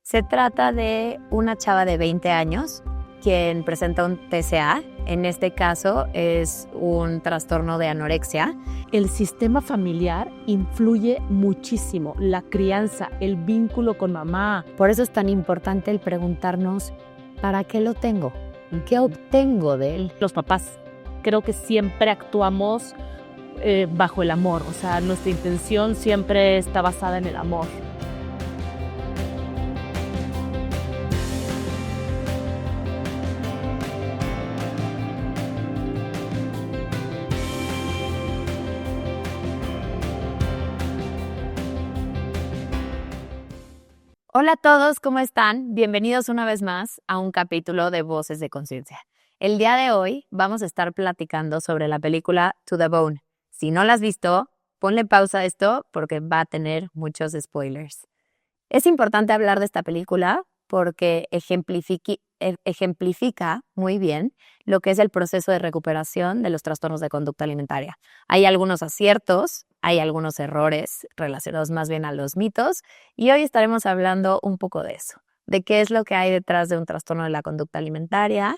Se trata de una chava de 20 años quien presenta un TCA. En este caso es un trastorno de anorexia. El sistema familiar influye muchísimo, la crianza, el vínculo con mamá. Por eso es tan importante el preguntarnos, ¿para qué lo tengo? ¿Qué obtengo de él? Los papás, creo que siempre actuamos bajo el amor, o sea, nuestra intención siempre está basada en el amor. Hola a todos, ¿cómo están? Bienvenidos una vez más a un capítulo de Voces de Conciencia. El día de hoy vamos a estar platicando sobre la película To the Bone. Si no la has visto, ponle pausa a esto porque va a tener muchos spoilers. Es importante hablar de esta película porque ejemplifica muy bien lo que es el proceso de recuperación de los trastornos de conducta alimentaria. Hay algunos aciertos, hay algunos errores relacionados más bien a los mitos y hoy estaremos hablando un poco de eso, de qué es lo que hay detrás de un trastorno de la conducta alimentaria,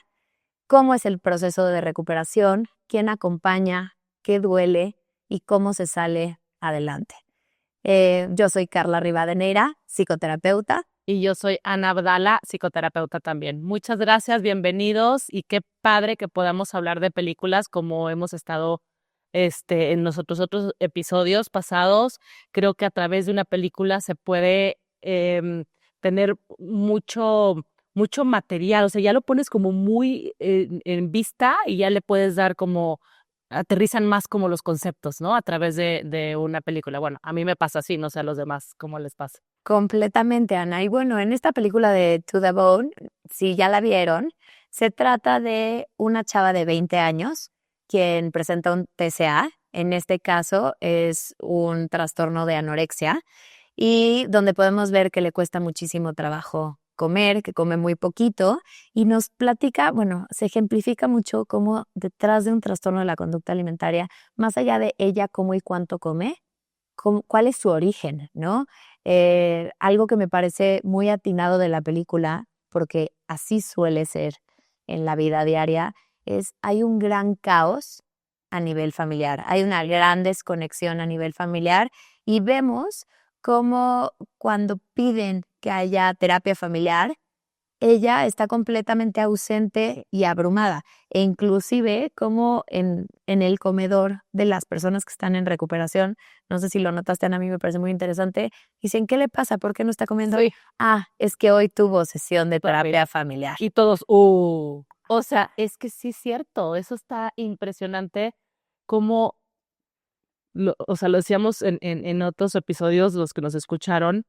cómo es el proceso de recuperación, quién acompaña, qué duele y cómo se sale adelante. Yo soy Carla Rivadeneira, psicoterapeuta. Y yo soy Ana Abdala, psicoterapeuta también. Muchas gracias, bienvenidos y qué padre que podamos hablar de películas como hemos estado en nosotros otros episodios pasados. Creo que a través de una película se puede tener mucho material, o sea, ya lo pones como muy en vista y ya le puedes dar como aterrizan más como los conceptos, ¿no? A través de una película. Bueno, a mí me pasa así, no sé a los demás cómo les pasa. Completamente, Ana. Y bueno, en esta película de To the Bone, si ya la vieron, se trata de una chava de 20 años quien presenta un TCA. En este caso es un trastorno de anorexia y donde podemos ver que le cuesta muchísimo trabajo comer, que come muy poquito y nos platica, bueno, se ejemplifica mucho cómo detrás de un trastorno de la conducta alimentaria, más allá de ella cómo y cuánto come, cuál es su origen, ¿no? Algo que me parece muy atinado de la película, porque así suele ser en la vida diaria, es hay un gran caos a nivel familiar, hay una gran desconexión a nivel familiar y vemos cómo cuando piden que haya terapia familiar, ella está completamente ausente y abrumada, e inclusive como en el comedor de las personas que están en recuperación, no sé si lo notaste, Ana, a mí me parece muy interesante, dicen, ¿qué le pasa? ¿Por qué no está comiendo? Sí. Ah, es que hoy tuvo sesión de terapia familiar. Y todos, o sea, es que sí es cierto, eso está impresionante como, o sea, lo decíamos en otros episodios, los que nos escucharon,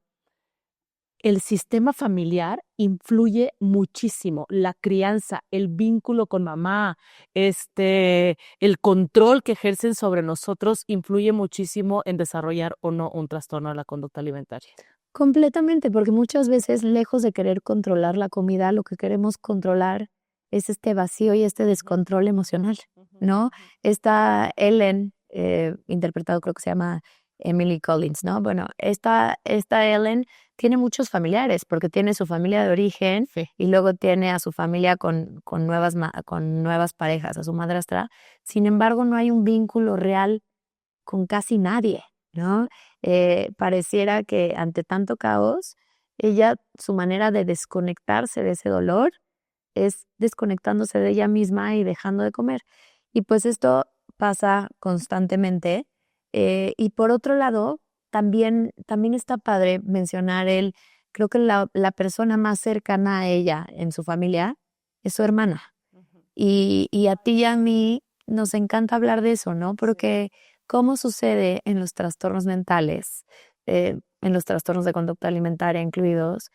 el sistema familiar influye muchísimo, la crianza, el vínculo con mamá, el control que ejercen sobre nosotros influye muchísimo en desarrollar o no un trastorno de la conducta alimentaria. Completamente, porque muchas veces, lejos de querer controlar la comida, lo que queremos controlar es este vacío y este descontrol emocional, ¿no? Esta Ellen, interpretado creo que se llama Emily Collins, ¿no? Bueno, esta Ellen tiene muchos familiares, porque tiene su familia de origen Sí. y luego tiene a su familia con nuevas parejas, a su madrastra. Sin embargo, no hay un vínculo real con casi nadie, ¿no? Pareciera que ante tanto caos, ella, su manera de desconectarse de ese dolor es desconectándose de ella misma y dejando de comer. Y pues esto pasa constantemente. Y por otro lado, también está padre mencionar creo que la persona más cercana a ella en su familia es su hermana. Y a ti y a mí nos encanta hablar de eso, ¿no? Porque cómo sucede en los trastornos mentales, en los trastornos de conducta alimentaria incluidos,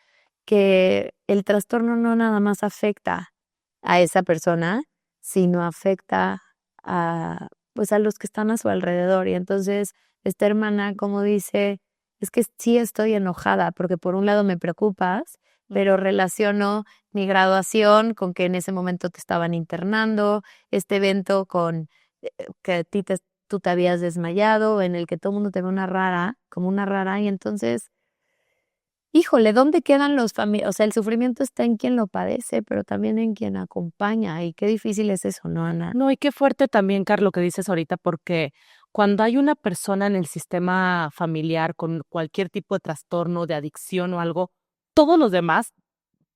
que el trastorno no nada más afecta a esa persona, sino afecta pues a los que están a su alrededor. Y entonces esta hermana, como dice, es que sí estoy enojada porque por un lado me preocupas, pero relaciono mi graduación con que en ese momento te estaban internando, este evento con que tú te habías desmayado, en el que todo el mundo te ve como una rara, y entonces híjole, ¿dónde quedan los familiares? O sea, el sufrimiento está en quien lo padece, pero también en quien acompaña. Y qué difícil es eso, ¿no, Ana? No, y qué fuerte también, Carlos, lo que dices ahorita, porque cuando hay una persona en el sistema familiar con cualquier tipo de trastorno, de adicción o algo, todos los demás,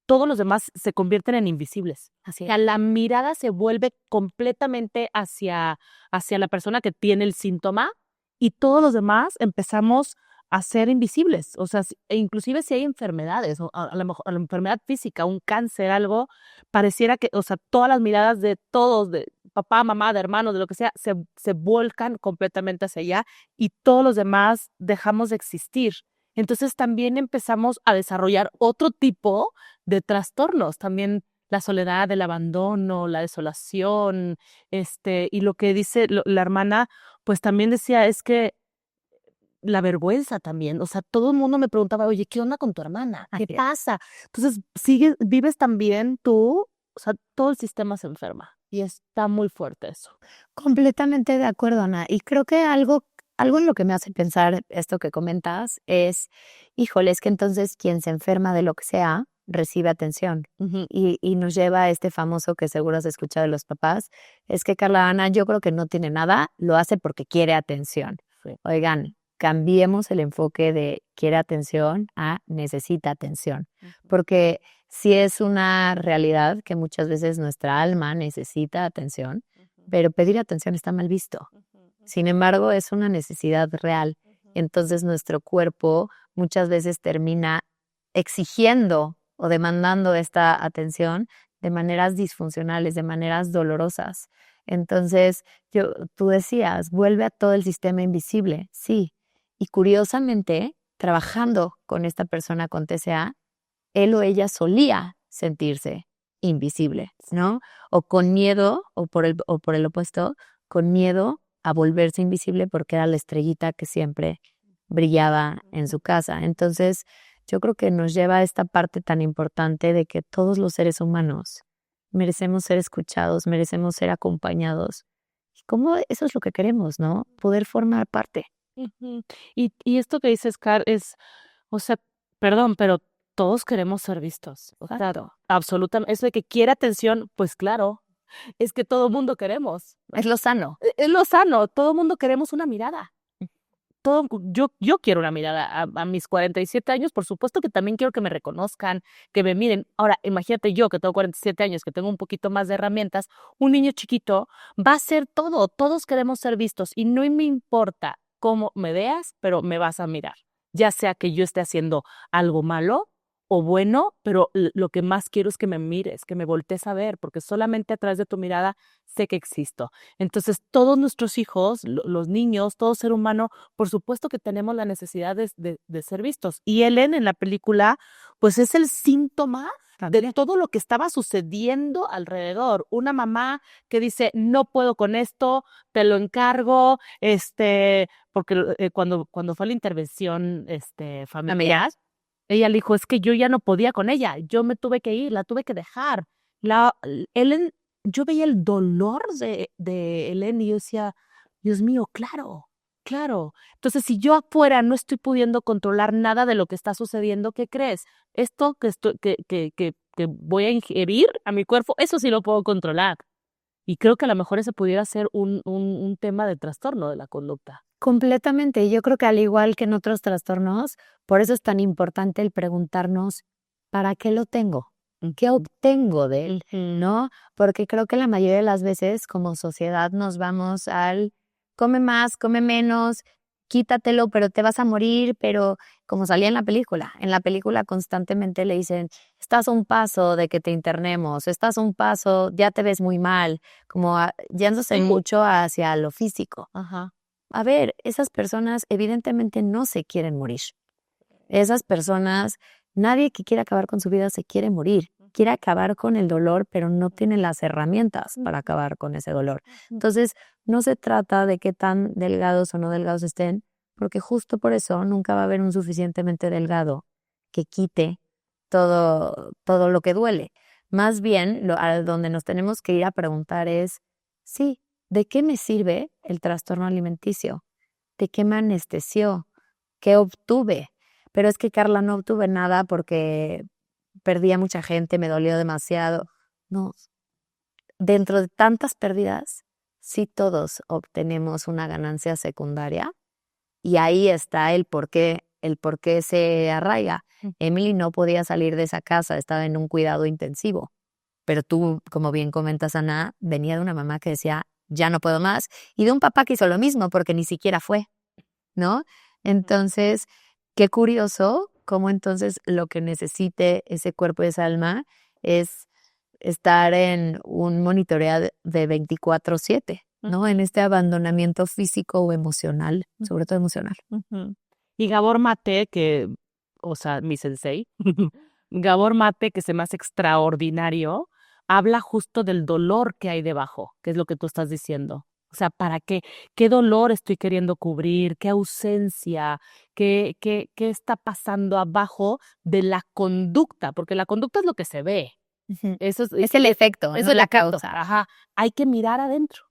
todos los demás se convierten en invisibles. Así O sea, la mirada se vuelve completamente hacia la persona que tiene el síntoma y todos los demás empezamos a ser invisibles. O sea, inclusive si hay enfermedades, o a lo mejor la enfermedad física, un cáncer, algo, pareciera que, o sea, todas las miradas de todos, de papá, mamá, de hermanos, de lo que sea, se vuelcan completamente hacia allá y todos los demás dejamos de existir. Entonces también empezamos a desarrollar otro tipo de trastornos, también la soledad, el abandono, la desolación, y lo que dice la hermana, pues también decía, es que la vergüenza también, o sea, todo el mundo me preguntaba, oye, ¿qué onda con tu hermana? ¿Qué pasa? Entonces, vives también tú, o sea, todo el sistema se enferma y está muy fuerte eso. Completamente de acuerdo, Ana. Y creo que algo en lo que me hace pensar esto que comentas es, híjole, es que entonces quien se enferma de lo que sea, recibe atención. Y nos lleva a este famoso que seguro has escuchado de los papás, es que Carla Ana, yo creo que no tiene nada, lo hace porque quiere atención. Sí. Oigan, cambiemos el enfoque de quiere atención a necesita atención. Porque sí es una realidad que muchas veces nuestra alma necesita atención, pero pedir atención está mal visto. Sin embargo, es una necesidad real. Entonces nuestro cuerpo muchas veces termina exigiendo o demandando esta atención de maneras disfuncionales, de maneras dolorosas. Entonces, tú decías, vuelve a todo el sistema invisible. Sí. Y curiosamente, trabajando con esta persona con TCA, él o ella solía sentirse invisible, ¿no? O con miedo, o por el opuesto, con miedo a volverse invisible porque era la estrellita que siempre brillaba en su casa. Entonces, yo creo que nos lleva a esta parte tan importante de que todos los seres humanos merecemos ser escuchados, merecemos ser acompañados. Y cómo eso es lo que queremos, ¿no? Poder formar parte. Y esto que dices, Car, o sea, perdón, pero todos queremos ser vistos. O sea, absolutamente. Eso de que quiere atención, pues claro, es que todo mundo queremos. Es lo sano. Es lo sano, todo mundo queremos una mirada. Yo quiero una mirada. A mis 47 años, por supuesto que también quiero que me reconozcan, que me miren. Ahora, imagínate yo que tengo 47 años, que tengo un poquito más de herramientas, un niño chiquito va a ser todo. Todos queremos ser vistos y no me importa cómo me veas, pero me vas a mirar. Ya sea que yo esté haciendo algo malo o bueno, pero lo que más quiero es que me mires, que me voltees a ver, porque solamente a través de tu mirada sé que existo. Entonces, todos nuestros hijos, los niños, todo ser humano, por supuesto que tenemos la necesidad de ser vistos. Y Ellen en la película, pues es el síntoma de todo lo que estaba sucediendo alrededor. Una mamá que dice, no puedo con esto, te lo encargo, porque cuando fue la intervención familiar, ella le dijo, es que yo ya no podía con ella, yo me tuve que ir, la tuve que dejar. Ellen, yo veía el dolor de Ellen y yo decía, Dios mío, claro, claro. Entonces, si yo afuera no estoy pudiendo controlar nada de lo que está sucediendo, ¿qué crees? Esto que voy a ingerir a mi cuerpo, eso sí lo puedo controlar. Y creo que a lo mejor ese pudiera ser un tema de trastorno de la conducta. Completamente. Yo creo que al igual que en otros trastornos, por eso es tan importante el preguntarnos, ¿para qué lo tengo? ¿Qué obtengo de él? ¿No? Porque creo que la mayoría de las veces como sociedad nos vamos al come más, come menos, quítatelo, pero te vas a morir, pero como salía en la película constantemente le dicen, estás a un paso de que te internemos, estás a un paso, ya te ves muy mal, como yéndose mucho hacia lo físico. Ajá. A ver, esas personas evidentemente no se quieren morir. Esas personas, nadie que quiera acabar con su vida se quiere morir. Quiere acabar con el dolor, pero no tiene las herramientas para acabar con ese dolor. Entonces, no se trata de qué tan delgados o no delgados estén, porque justo por eso nunca va a haber un suficientemente delgado que quite todo lo que duele. Más bien, a donde nos tenemos que ir a preguntar es, sí, ¿de qué me sirve el trastorno alimenticio? ¿De qué me anestesió? ¿Qué obtuve? pero es que Carla no obtuve nada porque perdí a mucha gente, me dolió demasiado. No, dentro de tantas pérdidas, sí todos obtenemos una ganancia secundaria y ahí está el por qué se arraiga. Emily no podía salir de esa casa, estaba en un cuidado intensivo. Pero tú, como bien comentas, Ana, venía de una mamá que decía, ya no puedo más, y de un papá que hizo lo mismo porque ni siquiera fue, ¿no? Entonces, qué curioso cómo entonces lo que necesite ese cuerpo y esa alma es estar en un monitoreo de 24/7, ¿no? En este abandonamiento físico o emocional, sobre todo emocional. Y Gabor Mate, que, o sea, mi sensei, Gabor Mate, que se me hace extraordinario, habla justo del dolor que hay debajo, que es lo que tú estás diciendo. O sea, ¿para qué? ¿Qué dolor estoy queriendo cubrir? ¿Qué ausencia? ¿Qué está pasando abajo de la conducta? Porque la conducta es lo que se ve. Eso Es el efecto, eso no es la la causa. causa. Ajá. Hay que mirar adentro,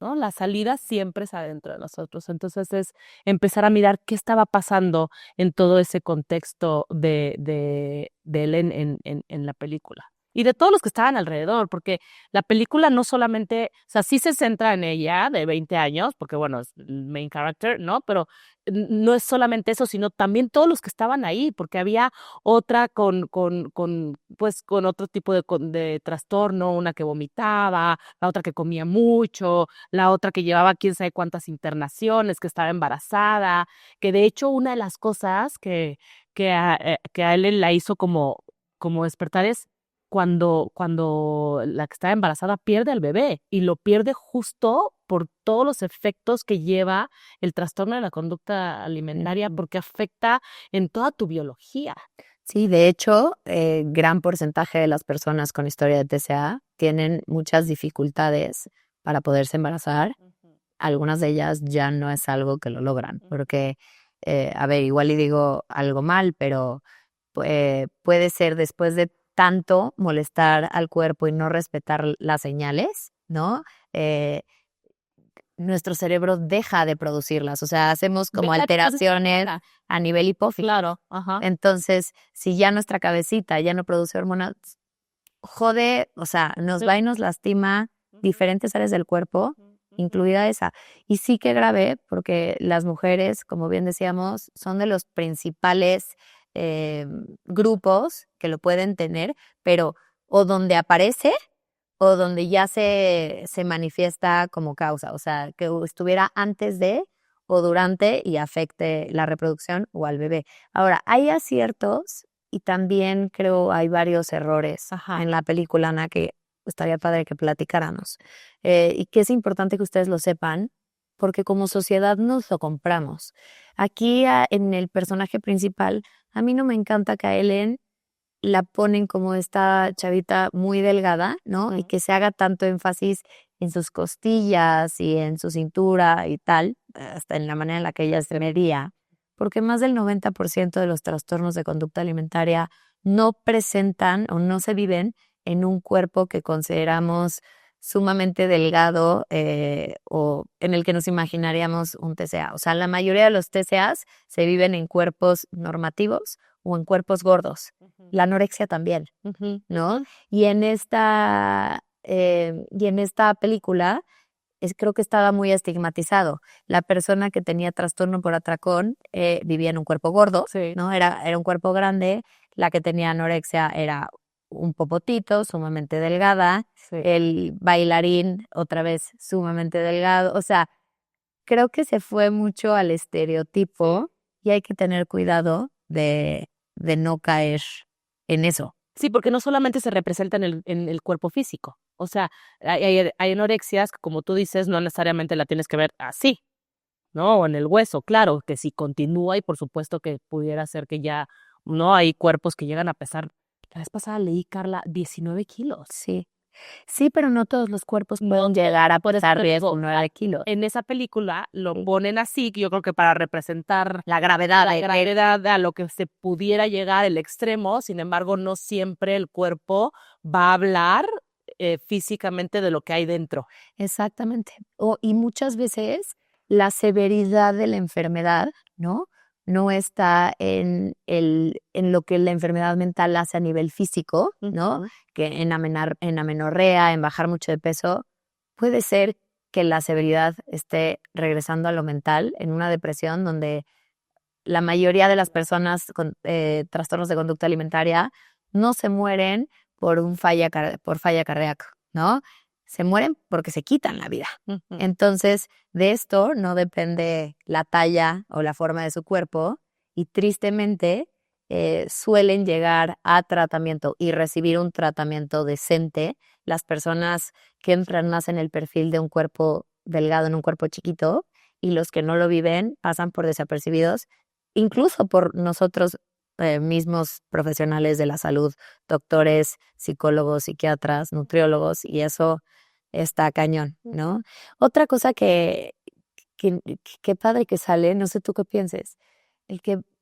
¿no? La salida siempre es adentro de nosotros. Entonces es empezar a mirar qué estaba pasando en todo ese contexto de él en la película. Y de todos los que estaban alrededor, porque la película no solamente, o sea, sí se centra en ella de 20 años, porque bueno, es el main character, ¿no? Pero no es solamente eso, sino también todos los que estaban ahí, porque había otra pues, con otro tipo de trastorno, una que vomitaba, la otra que comía mucho, la otra que llevaba quién sabe cuántas internaciones, que estaba embarazada, que de hecho una de las cosas que a él la hizo como despertar es cuando la que estaba embarazada pierde al bebé y lo pierde justo por todos los efectos que lleva el trastorno de la conducta alimentaria, porque afecta en toda tu biología. Sí, de hecho, gran porcentaje de las personas con historia de TCA tienen muchas dificultades para poderse embarazar. Algunas de ellas ya no es algo que lo logran, porque, a ver, igual y digo algo mal, pero puede ser después de tanto molestar al cuerpo y no respetar las señales, ¿no? Nuestro cerebro deja de producirlas, o sea, hacemos como alteraciones a nivel hipófisis. Claro, ajá. Entonces, si ya nuestra cabecita ya no produce hormonas, jode, o sea, nos va y nos lastima diferentes áreas del cuerpo, incluida esa. Y sí que grave, porque las mujeres, como bien decíamos, son de los principales grupos que lo pueden tener, pero o donde aparece o donde ya se manifiesta como causa, o sea, que estuviera antes de o durante y afecte la reproducción o al bebé. Ahora, hay aciertos y también creo hay varios errores en la película, Ana, que estaría padre que platicáramos. Y que es importante que ustedes lo sepan, porque como sociedad nos lo compramos. Aquí en el personaje principal, a mí no me encanta que a Ellen la ponen como esta chavita muy delgada, ¿no? Y que se haga tanto énfasis en sus costillas y en su cintura y tal, hasta en la manera en la que ella se medía, porque más del 90% de los trastornos de conducta alimentaria no presentan o no se viven en un cuerpo que consideramos sumamente delgado o en el que nos imaginaríamos un TCA. O sea, la mayoría de los TCAs se viven en cuerpos normativos o en cuerpos gordos. La anorexia también, ¿no? Y en esta película creo que estaba muy estigmatizado. La persona que tenía trastorno por atracón vivía en un cuerpo gordo, ¿no? Era un cuerpo grande. La que tenía anorexia era un popotito, sumamente delgada. El bailarín, otra vez, sumamente delgado. O sea, creo que se fue mucho al estereotipo y hay que tener cuidado de no caer en eso. Sí, porque no solamente se representa en el cuerpo físico. O sea, hay anorexias que, como tú dices, no necesariamente la tienes que ver así, ¿no? O en el hueso, claro, que si continúa y por supuesto que pudiera ser que ya, ¿no? Hay cuerpos que llegan a pesar. La vez pasada leí, Carla, 19 kilos. Sí. Sí, pero no todos los cuerpos pueden llegar a pesar 19 kilos. En esa película lo ponen así, que yo creo que para representar la gravedad a lo que se pudiera llegar el extremo. Sin embargo, no siempre el cuerpo va a hablar físicamente de lo que hay dentro. Exactamente. Y muchas veces la severidad de la enfermedad, ¿no? no está en lo que la enfermedad mental hace a nivel físico, ¿no? Que en amenorrea, en bajar mucho de peso, puede ser que la severidad esté regresando a lo mental, en una depresión donde la mayoría de las personas con trastornos de conducta alimentaria no se mueren por falla cardíaca, ¿no? Se mueren porque se quitan la vida. Entonces, de esto no depende la talla o la forma de su cuerpo y tristemente suelen llegar a tratamiento y recibir un tratamiento decente las personas que entran más en el perfil de un cuerpo delgado en un cuerpo chiquito y los que no lo viven pasan por desapercibidos, incluso por nosotros mismos profesionales de la salud, doctores, psicólogos, psiquiatras, nutriólogos, y eso está cañón, ¿no? Otra cosa que padre que sale, no sé tú qué pienses,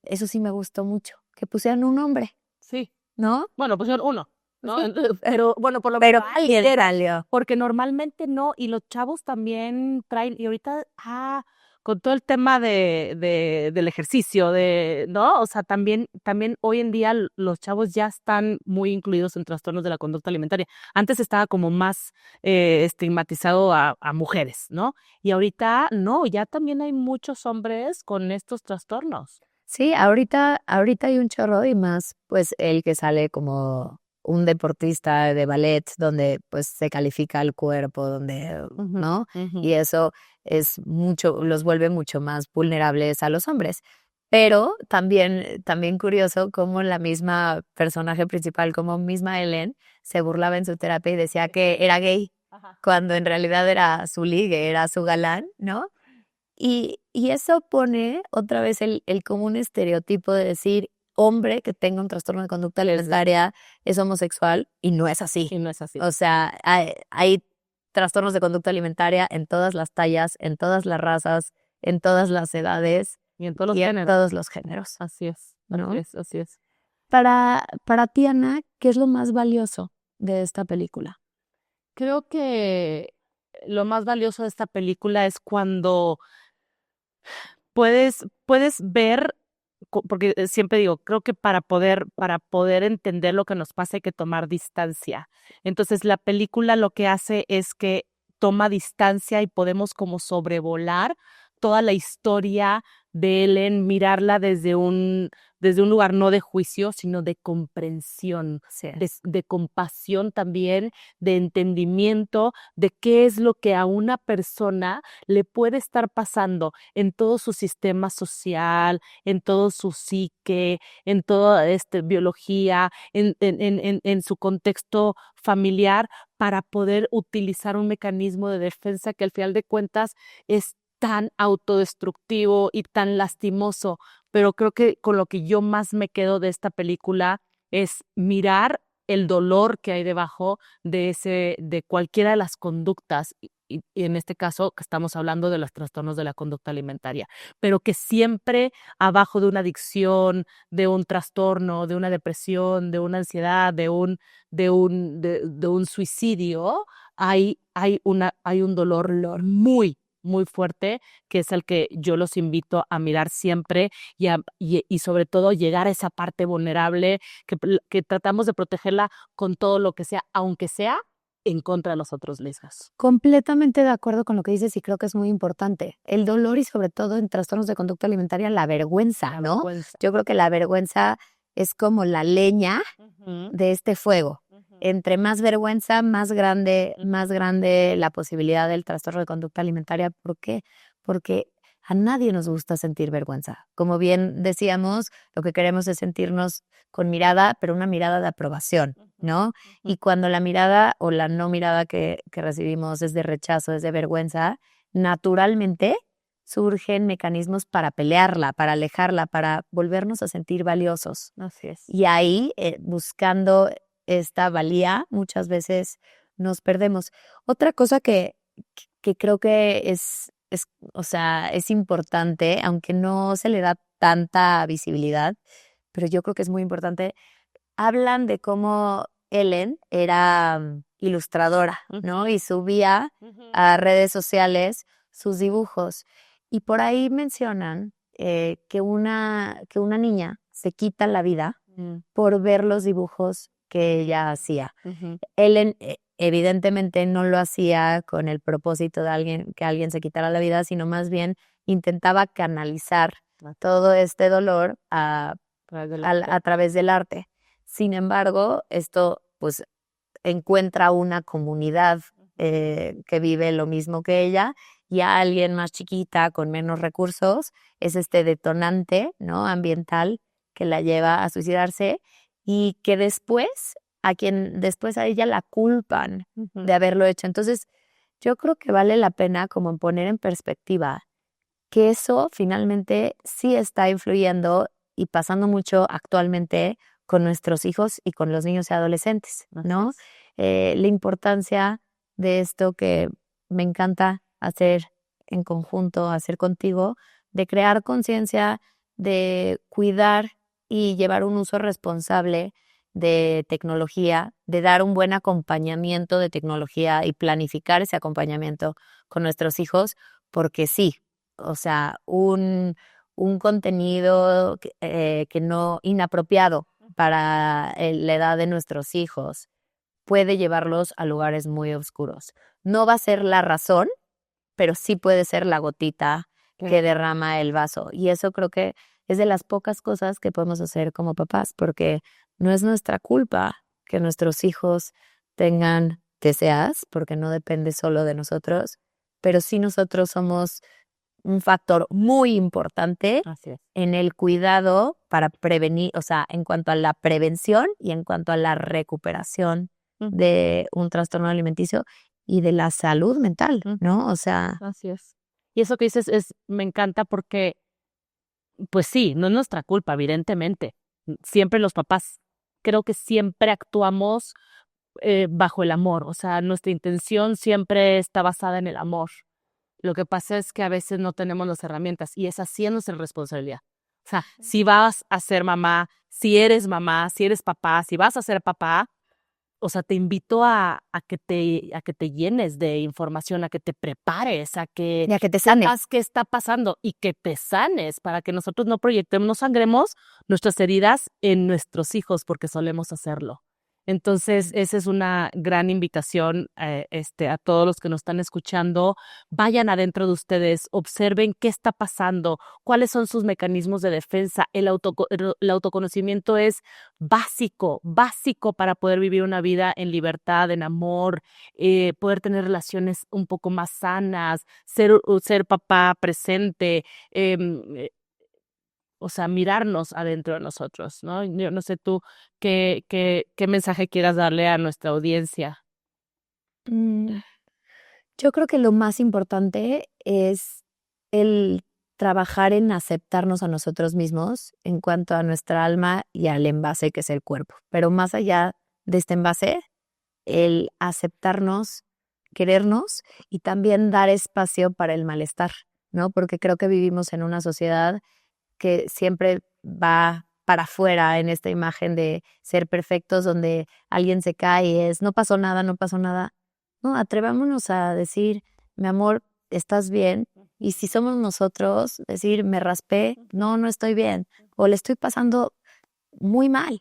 eso sí me gustó mucho, que pusieran un nombre, Sí. ¿no? Bueno, pusieron uno, ¿no? Sí. Pero bueno, por lo Pero menos alguien salió. porque normalmente no, y los chavos también traen, y ahorita, con todo el tema del ejercicio, ¿no? O sea, también hoy en día los chavos ya están muy incluidos en trastornos de la conducta alimentaria. Antes estaba como más estigmatizado a mujeres, ¿no? Y ahorita no, ya también hay muchos hombres con estos trastornos. Sí, ahorita hay un chorro y más, pues el que sale como un deportista de ballet donde pues se califica el cuerpo, donde, ¿no? Y eso es mucho, los vuelve mucho más vulnerables a los hombres. Pero también curioso cómo la misma personaje principal, como misma Ellen, se burlaba en su terapia y decía que era gay, cuando en realidad era su ligue, era su galán, ¿no? Y eso pone otra vez el común estereotipo de decir hombre que tenga un trastorno de conducta alimentaria es homosexual y no es así. Y no es así. O sea, hay trastornos de conducta alimentaria en todas las tallas, en todas las razas, en todas las edades Y en todos los y en géneros. todos los géneros. Así es, ¿no? así es. Para ti, Ana, ¿qué es lo más valioso de esta película? Creo que lo más valioso de esta película es cuando puedes ver, porque siempre digo, creo que para poder entender lo que nos pasa hay que tomar distancia. Entonces, la película lo que hace es que toma distancia y podemos como sobrevolar toda la historia de Ellen, mirarla desde un lugar no de juicio, sino de comprensión, Sí. de compasión también, de entendimiento de qué es lo que a una persona le puede estar pasando en todo su sistema social, en todo su psique, en toda biología, en su contexto familiar, para poder utilizar un mecanismo de defensa que al final de cuentas es tan autodestructivo y tan lastimoso. Pero creo que con lo que yo más me quedo de esta película es mirar el dolor que hay debajo de cualquiera de las conductas, y en este caso que estamos hablando de los trastornos de la conducta alimentaria, pero que siempre abajo de una adicción, de un trastorno, de una depresión, de una ansiedad, de un suicidio, hay un dolor muy, muy fuerte, que es el que yo los invito a mirar siempre y sobre todo llegar a esa parte vulnerable que tratamos de protegerla con todo lo que sea, aunque sea en contra de los otros lesgas. Completamente de acuerdo con lo que dices y creo que es muy importante. El dolor y sobre todo en trastornos de conducta alimentaria, la vergüenza, ¿no? Yo creo que la vergüenza es como la leña de este fuego. Entre más vergüenza, más grande la posibilidad del trastorno de conducta alimentaria. ¿Por qué? Porque a nadie nos gusta sentir vergüenza. Como bien decíamos, lo que queremos es sentirnos con mirada, pero una mirada de aprobación, ¿no? Y cuando la mirada o la no mirada que recibimos es de rechazo, es de vergüenza, naturalmente surgen mecanismos para pelearla, para alejarla, para volvernos a sentir valiosos. Así es. Y ahí, buscando esta valía, muchas veces nos perdemos. Otra cosa que creo que o sea, es importante, aunque no se le da tanta visibilidad, pero yo creo que es muy importante, hablan de cómo Ellen era ilustradora, ¿no? Y subía a redes sociales sus dibujos. Y por ahí mencionan que una niña se quita la vida por ver los dibujos que ella hacía. Él evidentemente no lo hacía con el propósito de que alguien se quitara la vida, sino más bien intentaba canalizar todo este dolor a través del arte. Sin embargo, esto pues encuentra una comunidad que vive lo mismo que ella, y a alguien más chiquita con menos recursos es este detonante, ¿no?, ambiental que la lleva a suicidarse, y que después a ella la culpan de haberlo hecho. Entonces, yo creo que vale la pena como poner en perspectiva que eso finalmente sí está influyendo y pasando mucho actualmente con nuestros hijos y con los niños y adolescentes, ¿no? La importancia de esto que me encanta hacer en conjunto, hacer contigo, de crear conciencia, de cuidar y llevar un uso responsable de tecnología, de dar un buen acompañamiento de tecnología y planificar ese acompañamiento con nuestros hijos, porque sí, o sea, un contenido que no inapropiado para la edad de nuestros hijos puede llevarlos a lugares muy oscuros. No va a ser la razón, pero sí puede ser la gotita que derrama el vaso. Y eso creo que es de las pocas cosas que podemos hacer como papás, porque no es nuestra culpa que nuestros hijos tengan TCAs, porque no depende solo de nosotros, pero sí nosotros somos un factor muy importante en el cuidado para prevenir, o sea, en cuanto a la prevención y en cuanto a la recuperación de un trastorno alimenticio y de la salud mental, ¿no? O sea, así es. Y eso que dices me encanta porque, pues sí, no es nuestra culpa, evidentemente. Siempre los papás, creo que siempre actuamos bajo el amor, o sea, nuestra intención siempre está basada en el amor. Lo que pasa es que a veces no tenemos las herramientas y esa sí es nuestra responsabilidad. O sea, si vas a ser mamá, si eres papá, si vas a ser papá, o sea, te invito a que te llenes de información, a que te prepares, a que y a que te sane. sepas qué está pasando y que te sanes para que nosotros no proyectemos, no sangremos nuestras heridas en nuestros hijos, porque solemos hacerlo. Entonces, esa es una gran invitación a todos los que nos están escuchando. Vayan adentro de ustedes, observen qué está pasando, cuáles son sus mecanismos de defensa. El autoconocimiento es básico para poder vivir una vida en libertad, en amor, poder tener relaciones un poco más sanas, ser papá presente, o sea, mirarnos adentro de nosotros, ¿no? Yo no sé tú qué mensaje quieras darle a nuestra audiencia. Yo creo que lo más importante es el trabajar en aceptarnos a nosotros mismos en cuanto a nuestra alma y al envase que es el cuerpo. Pero más allá de este envase, el aceptarnos, querernos y también dar espacio para el malestar, ¿no? Porque creo que vivimos en una sociedad que siempre va para afuera en esta imagen de ser perfectos, donde alguien se cae y no pasó nada, no pasó nada. No, atrevámonos a decir, mi amor, estás bien. Y si somos nosotros, decir, me raspé, no estoy bien. O le estoy pasando muy mal.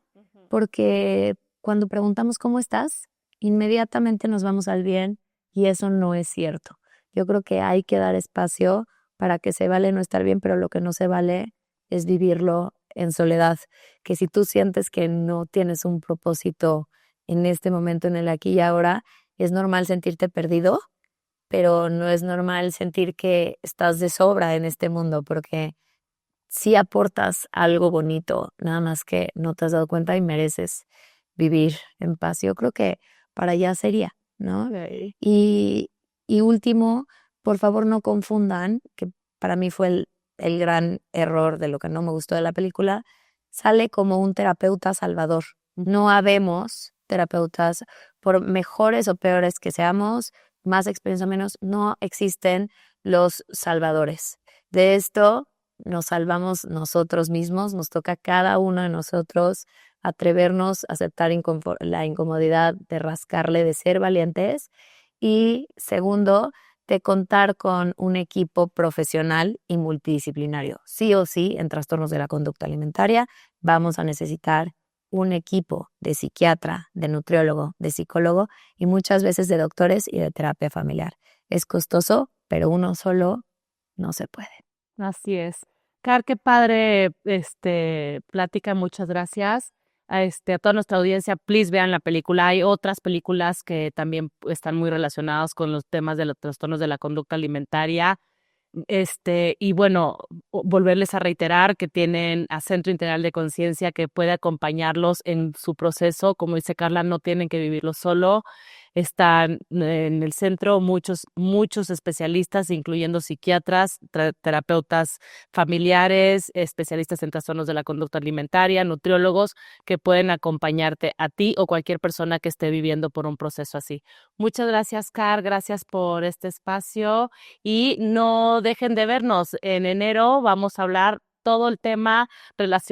Porque cuando preguntamos cómo estás, inmediatamente nos vamos al bien, y eso no es cierto. Yo creo que hay que dar espacio para que se vale no estar bien, pero lo que no se vale es vivirlo en soledad. Que si tú sientes que no tienes un propósito en este momento, en el aquí y ahora, es normal sentirte perdido, pero no es normal sentir que estás de sobra en este mundo, porque sí aportas algo bonito, nada más que no te has dado cuenta y mereces vivir en paz. Yo creo que para allá sería, ¿no? Okay. Y último, por favor no confundan, que para mí fue el gran error de lo que no me gustó de la película, sale como un terapeuta salvador. No habemos terapeutas, por mejores o peores que seamos, más experiencia o menos, no existen los salvadores. De esto nos salvamos nosotros mismos, nos toca a cada uno de nosotros atrevernos a aceptar la incomodidad de rascarle, de ser valientes. Y segundo, de contar con un equipo profesional y multidisciplinario. Sí o sí, en trastornos de la conducta alimentaria, vamos a necesitar un equipo de psiquiatra, de nutriólogo, de psicólogo y muchas veces de doctores y de terapia familiar. Es costoso, pero uno solo no se puede. Así es. Car, qué padre, plática, muchas gracias. A toda nuestra audiencia, please vean la película. Hay otras películas que también están muy relacionadas con los temas de los trastornos de la conducta alimentaria. Y bueno, volverles a reiterar que tienen a Centro Integral de Conciencia que puede acompañarlos en su proceso. Como dice Carla, no tienen que vivirlo solo. Están en el centro muchos especialistas, incluyendo psiquiatras, terapeutas familiares, especialistas en trastornos de la conducta alimentaria, nutriólogos, que pueden acompañarte a ti o cualquier persona que esté viviendo por un proceso así. Muchas gracias, Car. Gracias por este espacio. Y no dejen de vernos. En enero vamos a hablar todo el tema relacionado